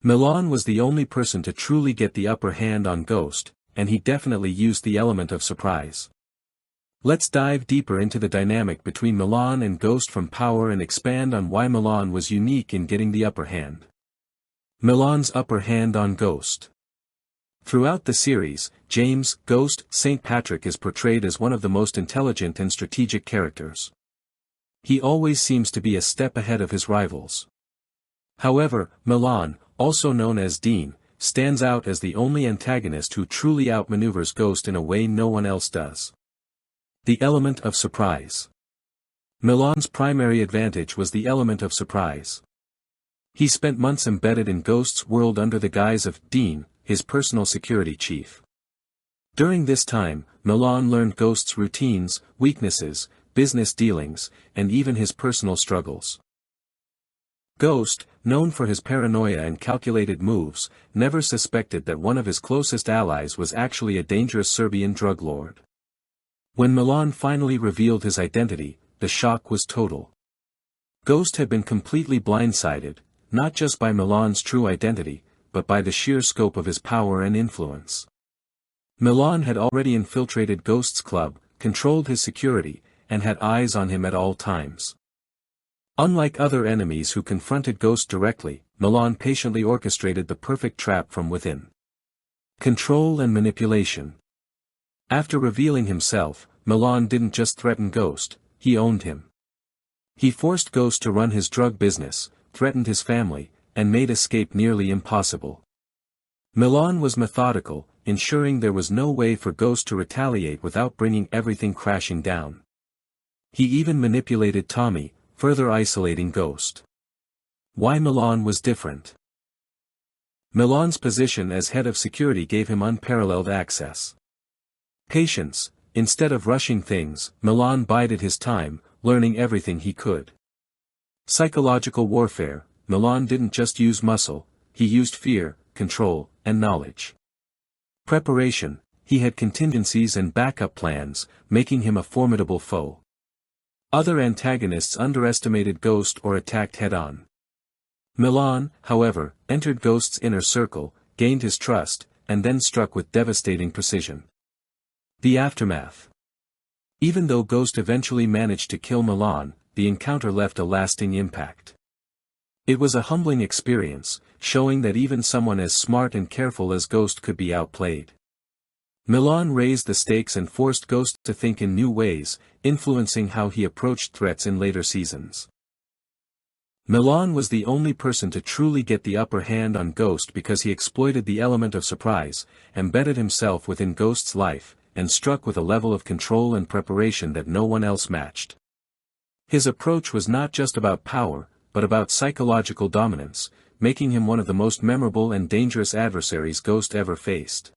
Milan was the only person to truly get the upper hand on Ghost, and he definitely used the element of surprise. Let's dive deeper into the dynamic between Milan and Ghost from Power and expand on why Milan was unique in getting the upper hand. Milan's upper hand on Ghost. Throughout the series, James "Ghost" St. Patrick is portrayed as one of the most intelligent and strategic characters. He always seems to be a step ahead of his rivals. However, Milan, also known as Dean, stands out as the only antagonist who truly outmaneuvers Ghost in a way no one else does. The element of surprise. Milan's primary advantage was the element of surprise. He spent months embedded in Ghost's world under the guise of Dean, his personal security chief. During this time, Milan learned Ghost's routines, weaknesses, business dealings, and even his personal struggles. Ghost, known for his paranoia and calculated moves, never suspected that one of his closest allies was actually a dangerous Serbian drug lord. When Milan finally revealed his identity, the shock was total. Ghost had been completely blindsided, not just by Milan's true identity, but by the sheer scope of his power and influence. Milan had already infiltrated Ghost's club, controlled his security, and had eyes on him at all times. Unlike other enemies who confronted Ghost directly, Milan patiently orchestrated the perfect trap from within. Control and manipulation. After revealing himself, Milan didn't just threaten Ghost, he owned him. He forced Ghost to run his drug business, threatened his family, and made escape nearly impossible. Milan was methodical, ensuring there was no way for Ghost to retaliate without bringing everything crashing down. He even manipulated Tommy, further isolating Ghost. Why Milan was different. Milan's position as head of security gave him unparalleled access. Patience. Instead of rushing things, Milan bided his time, learning everything he could. Psychological warfare. Milan didn't just use muscle, he used fear, control, and knowledge. Preparation. He had contingencies and backup plans, making him a formidable foe. Other antagonists underestimated Ghost or attacked head-on. Milan, however, entered Ghost's inner circle, gained his trust, and then struck with devastating precision. The aftermath. Even though Ghost eventually managed to kill Milan, the encounter left a lasting impact. It was a humbling experience, showing that even someone as smart and careful as Ghost could be outplayed. Milan raised the stakes and forced Ghost to think in new ways, influencing how he approached threats in later seasons. Milan was the only person to truly get the upper hand on Ghost because he exploited the element of surprise, embedded himself within Ghost's life, and struck with a level of control and preparation that no one else matched. His approach was not just about power, but about psychological dominance, making him one of the most memorable and dangerous adversaries Ghost ever faced.